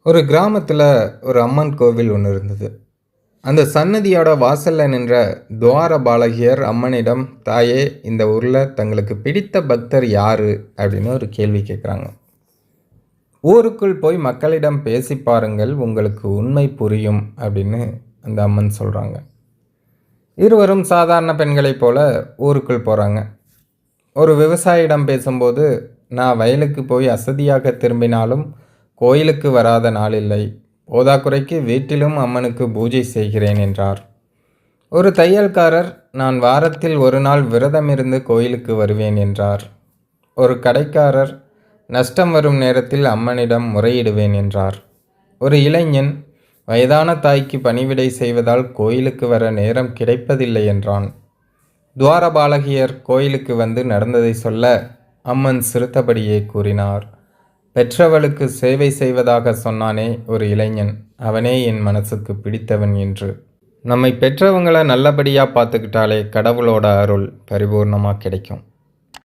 ஒரு கிராமத்தில் ஒரு அம்மன் கோவில் ஒன்று இருந்தது. அந்த சன்னதியோட வாசல்ல நின்ற துவார பாலகியர் அம்மனிடம், தாயே, இந்த ஊரில் தங்களுக்கு பிடித்த பக்தர் யாரு அப்படின்னு ஒரு கேள்வி கேட்குறாங்க. ஊருக்குள் போய் மக்களிடம் பேசி பாருங்கள், உங்களுக்கு உண்மை புரியும் அப்படின்னு அந்த அம்மன் சொல்கிறாங்க. இருவரும் சாதாரண பெண்களைப் போல ஊருக்குள் போகிறாங்க. ஒரு விவசாயியிடம் பேசும்போது, நான் வயலுக்கு போய் அசதியாக திரும்பினாலும் கோயிலுக்கு வராத நாளில்லை, போதாக்குறைக்கு வீட்டிலும் அம்மனுக்கு பூஜை செய்கிறேன் என்றார். ஒரு தையல்காரர், நான் வாரத்தில் ஒரு நாள் விரதமிருந்து கோயிலுக்கு வருவேன் என்றார். ஒரு கடைக்காரர், நஷ்டம் வரும் நேரத்தில் அம்மனிடம் முறையிடுவேன் என்றார். ஒரு இளைஞன், வயதான தாய்க்கு பணிவிடை செய்வதால் கோயிலுக்கு வர நேரம் கிடைப்பதில்லை என்றான். துவாரபாலகியர் கோயிலுக்கு வந்து நடந்ததை சொல்ல அம்மன் சிரித்தபடியே கூறினார், பெற்றவளுக்கு சேவை செய்வதாக சொன்னானே ஒரு இளைஞன், அவனே என் மனசுக்கு பிடித்தவன் என்று. நம்மை பெற்றவங்களை நல்லபடியாக பார்த்துக்கிட்டாலே கடவுளோட அருள் பரிபூர்ணமாக கிடைக்கும்.